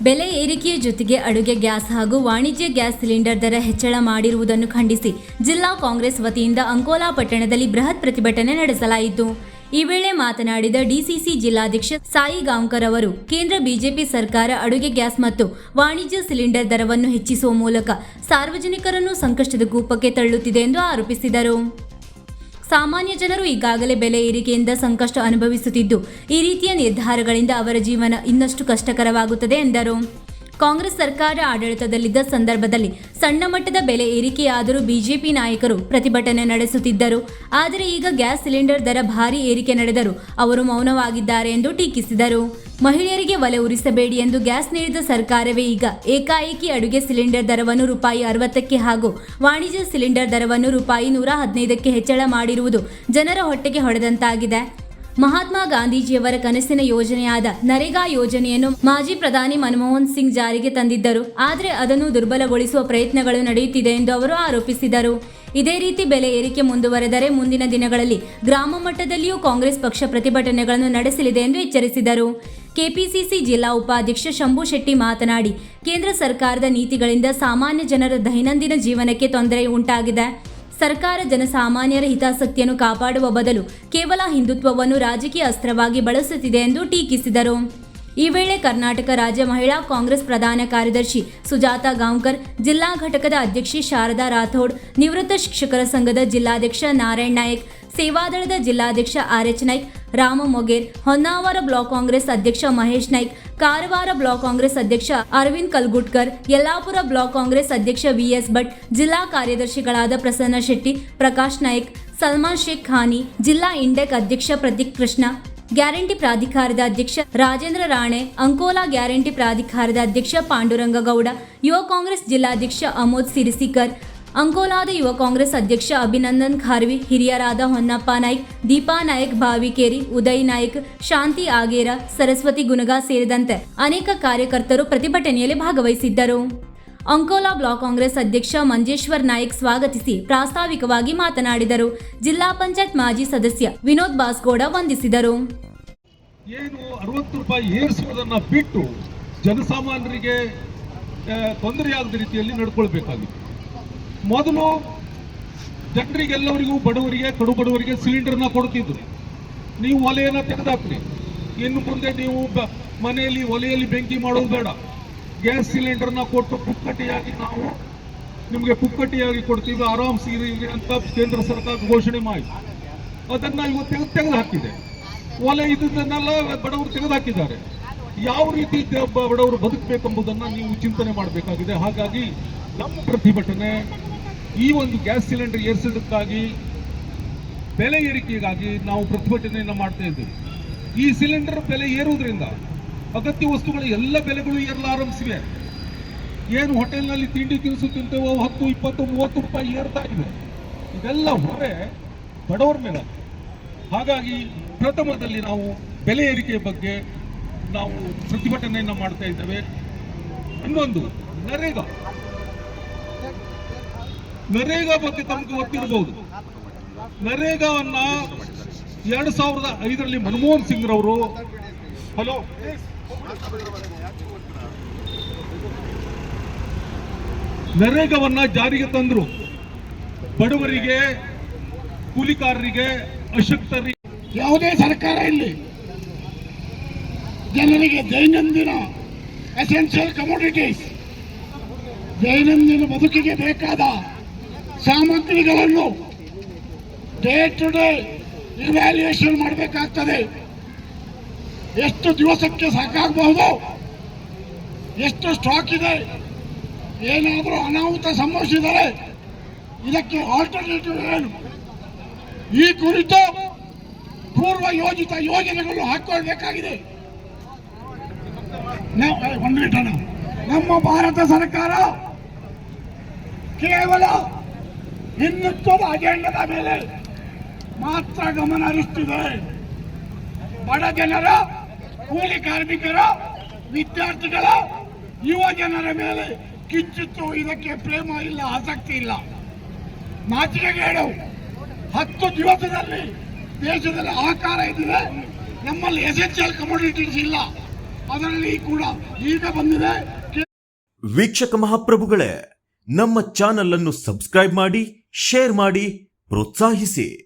ಬೆಲೆ ಏರಿಕೆಯ ಜೊತೆಗೆ ಅಡುಗೆ ಗ್ಯಾಸ್ ಹಾಗೂ ವಾಣಿಜ್ಯ ಗ್ಯಾಸ್ ಸಿಲಿಂಡರ್ ದರ ಹೆಚ್ಚಳ ಮಾಡಿರುವುದನ್ನು ಖಂಡಿಸಿ ಜಿಲ್ಲಾ ಕಾಂಗ್ರೆಸ್ ವತಿಯಿಂದ ಅಂಕೋಲಾ ಪಟ್ಟಣದಲ್ಲಿ ಬೃಹತ್ ಪ್ರತಿಭಟನೆ ನಡೆಸಲಾಯಿತು. ಈ ವೇಳೆ ಮಾತನಾಡಿದ ಡಿಸಿಸಿ ಜಿಲ್ಲಾಧ್ಯಕ್ಷ ಸಾಯಿ ಗಾಂವ್ಕರ್ ಅವರು, ಕೇಂದ್ರ ಬಿಜೆಪಿ ಸರ್ಕಾರ ಅಡುಗೆ ಗ್ಯಾಸ್ ಮತ್ತು ವಾಣಿಜ್ಯ ಸಿಲಿಂಡರ್ ದರವನ್ನು ಹೆಚ್ಚಿಸುವ ಮೂಲಕ ಸಾರ್ವಜನಿಕರನ್ನು ಸಂಕಷ್ಟದ ಕೂಪಕ್ಕೆ ತಳ್ಳುತ್ತಿದೆ ಎಂದು ಆರೋಪಿಸಿದರು. ಸಾಮಾನ್ಯ ಜನರು ಈಗಾಗಲೇ ಬೆಲೆ ಏರಿಕೆಯಿಂದ ಸಂಕಷ್ಟ ಅನುಭವಿಸುತ್ತಿದ್ದು, ಈ ರೀತಿಯ ನಿರ್ಧಾರಗಳಿಂದ ಅವರ ಜೀವನ ಇನ್ನಷ್ಟು ಕಷ್ಟಕರವಾಗುತ್ತದೆ ಎಂದರು. ಕಾಂಗ್ರೆಸ್ ಸರ್ಕಾರ ಆಡಳಿತದಲ್ಲಿದ್ದ ಸಂದರ್ಭದಲ್ಲಿ ಸಣ್ಣ ಮಟ್ಟದ ಬೆಲೆ ಏರಿಕೆಯಾದರೂ ಬಿಜೆಪಿ ನಾಯಕರು ಪ್ರತಿಭಟನೆ ನಡೆಸುತ್ತಿದ್ದರು. ಆದರೆ ಈಗ ಗ್ಯಾಸ್ ಸಿಲಿಂಡರ್ ದರ ಭಾರೀ ಏರಿಕೆ ನಡೆದರೂ ಅವರು ಮೌನವಾಗಿದ್ದಾರೆ ಎಂದು ಟೀಕಿಸಿದರು. ಮಹಿಳೆಯರಿಗೆ ಒಲೆ ಉರಿಸಬೇಡಿ ಎಂದು ಗ್ಯಾಸ್ ನೀಡಿದ ಸರ್ಕಾರವೇ ಈಗ ಏಕಾಏಕಿ ಅಡುಗೆ ಸಿಲಿಂಡರ್ ದರವನ್ನು ₹60ಕ್ಕೆ ಹಾಗೂ ವಾಣಿಜ್ಯ ಸಿಲಿಂಡರ್ ದರವನ್ನು ₹115ಕ್ಕೆ ಹೆಚ್ಚಳ ಮಾಡಿರುವುದು ಜನರ ಹೊಟ್ಟೆಗೆ ಹೊಡೆದಂತಾಗಿದೆ. ಮಹಾತ್ಮ ಗಾಂಧೀಜಿಯವರ ಕನಸಿನ ಯೋಜನೆಯಾದ ನರೇಗಾ ಯೋಜನೆಯನ್ನು ಮಾಜಿ ಪ್ರಧಾನಿ ಮನಮೋಹನ್ ಸಿಂಗ್ ಜಾರಿಗೆ ತಂದಿದ್ದರು. ಆದರೆ ಅದನ್ನು ದುರ್ಬಲಗೊಳಿಸುವ ಪ್ರಯತ್ನಗಳು ನಡೆಯುತ್ತಿದೆ ಎಂದು ಅವರು ಆರೋಪಿಸಿದರು. ಇದೇ ರೀತಿ ಬೆಲೆ ಏರಿಕೆ ಮುಂದುವರೆದರೆ ಮುಂದಿನ ದಿನಗಳಲ್ಲಿ ಗ್ರಾಮ ಮಟ್ಟದಲ್ಲಿಯೂ ಕಾಂಗ್ರೆಸ್ ಪಕ್ಷ ಪ್ರತಿಭಟನೆಗಳನ್ನು ನಡೆಸಲಿದೆ ಎಂದು ಎಚ್ಚರಿಸಿದರು. ಕೆಪಿಸಿಸಿ ಜಿಲ್ಲಾ ಉಪಾಧ್ಯಕ್ಷ ಶಂಭು ಶೆಟ್ಟಿ ಮಾತನಾಡಿ, ಕೇಂದ್ರ ಸರ್ಕಾರದ ನೀತಿಗಳಿಂದ ಸಾಮಾನ್ಯ ಜನರ ದೈನಂದಿನ ಜೀವನಕ್ಕೆ ತೊಂದರೆ ಉಂಟಾಗಿದೆ. ಸರ್ಕಾರ ಜನಸಾಮಾನ್ಯರ ಹಿತಾಸಕ್ತಿಯನ್ನು ಕಾಪಾಡುವ ಬದಲು ಕೇವಲ ಹಿಂದುತ್ವವನ್ನು ರಾಜಕೀಯ ಅಸ್ತ್ರವಾಗಿ ಬಳಸುತ್ತಿದೆ ಎಂದು ಟೀಕಿಸಿದರು. ಈ ವೇಳೆ ಕರ್ನಾಟಕ ರಾಜ್ಯ ಮಹಿಳಾ ಕಾಂಗ್ರೆಸ್ ಪ್ರಧಾನ ಕಾರ್ಯದರ್ಶಿ ಸುಜಾತಾ ಗಾಂವ್ಕರ್, ಜಿಲ್ಲಾ ಘಟಕದ ಅಧ್ಯಕ್ಷೆ ಶಾರದಾ ರಾಥೋಡ್, ನಿವೃತ್ತ ಶಿಕ್ಷಕರ ಸಂಘದ ಜಿಲ್ಲಾಧ್ಯಕ್ಷ ನಾರಾಯಣ್ ನಾಯಕ್, ಸೇವಾದಳದ ಜಿಲ್ಲಾಧ್ಯಕ್ಷ ಆರ್.ಎಚ್. ನಾಯ್ಕ್, ರಾಮ ಮೊಗೇರ್, ಹೊನ್ನಾವರ ಬ್ಲಾಕ್ ಕಾಂಗ್ರೆಸ್ ಅಧ್ಯಕ್ಷ ಮಹೇಶ್ ನಾಯ್ಕ್, ಕಾರವಾರ ಬ್ಲಾಕ್ ಕಾಂಗ್ರೆಸ್ ಅಧ್ಯಕ್ಷ ಅರವಿಂದ್ ಕಲ್ಗುಟ್ಕರ್, ಯಲ್ಲಾಪುರ ಬ್ಲಾಕ್ ಕಾಂಗ್ರೆಸ್ ಅಧ್ಯಕ್ಷ ವಿ.ಎಸ್. ಭಟ್, ಜಿಲ್ಲಾ ಕಾರ್ಯದರ್ಶಿಗಳಾದ ಪ್ರಸನ್ನ ಶೆಟ್ಟಿ, ಪ್ರಕಾಶ್ ನಾಯ್ಕ್, ಸಲ್ಮಾನ್ ಶೇಖ್ ಖಾನಿ, ಜಿಲ್ಲಾ ಇಂಡೆಕ್ ಅಧ್ಯಕ್ಷ ಪ್ರತೀಕ್ ಕೃಷ್ಣ, ಗ್ಯಾರಂಟಿ ಪ್ರಾಧಿಕಾರದ ಅಧ್ಯಕ್ಷ ರಾಜೇಂದ್ರ ರಾಣೆ, ಅಂಕೋಲಾ ಗ್ಯಾರಂಟಿ ಪ್ರಾಧಿಕಾರದ ಅಧ್ಯಕ್ಷ ಪಾಂಡುರಂಗ ಗೌಡ, ಯುವ ಕಾಂಗ್ರೆಸ್ ಜಿಲ್ಲಾಧ್ಯಕ್ಷ ಅಮೋದ್ ಸಿರಿಸಿಕರ್, ಅಂಕೋಲಾದ ಯುವ ಕಾಂಗ್ರೆಸ್ ಅಧ್ಯಕ್ಷ ಅಭಿನಂದನ್ ಖಾರ್ವಿ, ಹಿರಿಯರಾದ ಹೊನ್ನಪ್ಪ ನಾಯ್ಕ್, ದೀಪಾ ನಾಯಕ್ ಬಾವಿಕೇರಿ, ಉದಯ್ ನಾಯ್ಕ್, ಶಾಂತಿ ಆಗೇರ, ಸರಸ್ವತಿ ಗುನಗಾ ಸೇರಿದಂತೆ ಅನೇಕ ಕಾರ್ಯಕರ್ತರು ಪ್ರತಿಭಟನೆಯಲ್ಲಿ ಭಾಗವಹಿಸಿದ್ದರು. ಅಂಕೋಲಾ ಬ್ಲಾಕ್ ಕಾಂಗ್ರೆಸ್ ಅಧ್ಯಕ್ಷ ಮಂಜೇಶ್ವರ್ ನಾಯಕ್ ಸ್ವಾಗತಿಸಿ ಪ್ರಾಸ್ತಾವಿಕವಾಗಿ ಮಾತನಾಡಿದರು. ಜಿಲ್ಲಾ ಪಂಚಾಯತ್ ಮಾಜಿ ಸದಸ್ಯ ವಿನೋದ್ ಬಾಸ್ಗೌಡ ವಂದಿಸಿದರು. ಏನು ₹60 ಏರಿಸುವುದನ್ನು ಬಿಟ್ಟು ಜನಸಾಮಾನ್ಯರಿಗೆ ತೊಂದರೆಯಾಗದ ರೀತಿಯಲ್ಲಿ ನಡ್ಕೊಳ್ಬೇಕಾಗಿತ್ತು. ಮೊದಲು ಜನರಿಗೆಲ್ಲವರಿಗೂ ಬಡವರಿಗೆ ಕಡು ಬಡವರಿಗೆ ಸಿಲಿಂಡರ್ನ ಕೊಡ್ತಿದ್ರು. ನೀವು ಒಲೆಯನ್ನು ತೆಗೆದಾಕ್ರಿ, ಇನ್ನು ಮುಂದೆ ನೀವು ಮನೆಯಲ್ಲಿ ಒಲೆಯಲ್ಲಿ ಬೆಂಕಿ ಮಾಡೋದು ಬೇಡ, ಗ್ಯಾಸ್ ಸಿಲಿಂಡರ್ನ ಕೊಟ್ಟು ಪುಕ್ಕಟ್ಟಿಯಾಗಿ ನಾವು ನಿಮಗೆ ಪುಕ್ಕಟ್ಟಿಯಾಗಿ ಕೊಡ್ತೀವಿ, ಆರಾಮ್ಸಿರಿ ಅಂತ ಕೇಂದ್ರ ಸರ್ಕಾರ ಘೋಷಣೆ ಮಾಡಿ ಅದನ್ನು ಇವತ್ತು ತೆಗೆದು ಹಾಕಿದೆ. ಒಲೆ ಇದನ್ನೆಲ್ಲ ಬಡವರು ತೆಗೆದುಹಾಕಿದ್ದಾರೆ. ಯಾವ ರೀತಿ ಬಡವರು ಬದುಕಬೇಕೆಂಬುದನ್ನು ನೀವು ಚಿಂತನೆ ಮಾಡಬೇಕಾಗಿದೆ. ಹಾಗಾಗಿ ನಮ್ಮ ಪ್ರತಿಭಟನೆ ಈ ಒಂದು ಗ್ಯಾಸ್ ಸಿಲಿಂಡರ್ ಏರಿಸೋದಕ್ಕಾಗಿ, ಬೆಲೆ ಏರಿಕೆಗಾಗಿ ನಾವು ಪ್ರತಿಭಟನೆಯನ್ನು ಮಾಡ್ತಾ ಇದ್ದೇವೆ. ಈ ಸಿಲಿಂಡರ್ ಬೆಲೆ ಏರುವುದರಿಂದ ಅಗತ್ಯ ವಸ್ತುಗಳ ಎಲ್ಲ ಬೆಲೆಗಳು ಏರಲು ಆರಂಭಿಸಿವೆ. ಏನು ಹೋಟೆಲ್ನಲ್ಲಿ ತಿಂಡಿ ತಿನಿಸು ತಿಂತೇವೋ 10, 20, 30 ರೂಪಾಯಿ ಏರ್ತಾ ಇವೆ. ಇದೆಲ್ಲ ಹೊರೆ ಬಡವರ ಮೇಲೆ. ಹಾಗಾಗಿ ಪ್ರಥಮದಲ್ಲಿ ನಾವು ಬೆಲೆ ಏರಿಕೆ ಬಗ್ಗೆ ನಾವು ಪ್ರತಿಭಟನೆಯನ್ನು ಮಾಡ್ತಾ ಇದ್ದೇವೆ. ಇನ್ನೊಂದು ನರೇಗಾ ಬಗ್ಗೆ ತಮಗೆ ಗೊತ್ತಿರಬಹುದು. ನರೇಗಾವನ್ನ 2005ರಲ್ಲಿ ಮನಮೋಹನ್ ಸಿಂಗ್ ರವರು ನರೇಗಾವನ್ನ ಜಾರಿಗೆ ತಂದ್ರು. ಬಡವರಿಗೆ, ಕೂಲಿಕಾರರಿಗೆ, ಅಶಕ್ತರಿಗೆ, ಯಾವುದೇ ಸರ್ಕಾರ ಇಲ್ಲಿ ಜನರಿಗೆ ದೈನಂದಿನ ಎಸೆನ್ಷಿಯಲ್ ಕಮೋಡಿಟೀಸ್, ದೈನಂದಿನ ಬದುಕಿಗೆ ಬೇಕಾದ ಸಾಮಗ್ರಿಗಳನ್ನು ಡೇ ಟು ಡೇ ಇವ್ಯಾಲ್ಯೂಯೇಷನ್ ಮಾಡಬೇಕಾಗ್ತದೆ. ಎಷ್ಟು ದಿವಸಕ್ಕೆ ಸಾಕಾಗಬಹುದು, ಎಷ್ಟು ಸ್ಟಾಕ್ ಇದೆ, ಏನಾದರೂ ಅನಾಹುತ ಸಂಭವಿಸಿದರೆ ಇದಕ್ಕೆ ಆಲ್ಟರ್ನೇಟಿವ್ ಏನು, ಈ ಕುರಿತು ಪೂರ್ವ ಯೋಜಿತ ಯೋಜನೆಗಳು ಹಾಕಿಕೊಳ್ಬೇಕಾಗಿದೆ. ನಮ್ಮ ಭಾರತ ಸರ್ಕಾರ ಕೇವಲ ಹಿಂದುತ್ವದ ಅಜೆಂಡದ ಮೇಲೆ ಮಾತ್ರ ಗಮನ ಹರಿಸುತ್ತಿದೆ. ಬಡ ಜನರ, ಕೂಲಿ ಕಾರ್ಮಿಕರ, ವಿದ್ಯಾರ್ಥಿಗಳ, ಯುವ ಜನರ ಮೇಲೆ ಕಿಂಚಿತ್ತು ಇದಕ್ಕೆ ಪ್ರೇಮ ಇಲ್ಲ, ಆಸಕ್ತಿ ಇಲ್ಲ. ನಾಚಿಕೆಗೇಡು. 10 ದಿವಸದಲ್ಲಿ ದೇಶದಲ್ಲಿ ಆಹಾರ ಇದ್ದಿದೆ, ನಮ್ಮಲ್ಲಿ ಎಸೆನ್ಷಿಯಲ್ ಕಮೋಡಿಟೀಸ್ ಇಲ್ಲ. ಅದರಲ್ಲಿ ಕೂಡ ಈಗ ಬಂದಿದೆ. ವೀಕ್ಷಕ ಮಹಾಪ್ರಭುಗಳೇ, ನಮ್ಮ ಚಾನಲ್ ಅನ್ನು ಸಬ್ಸ್ಕ್ರೈಬ್ ಮಾಡಿ, ಶೇರ್ ಮಾಡಿ, ಪ್ರೋತ್ಸಾಹಿಸಿ.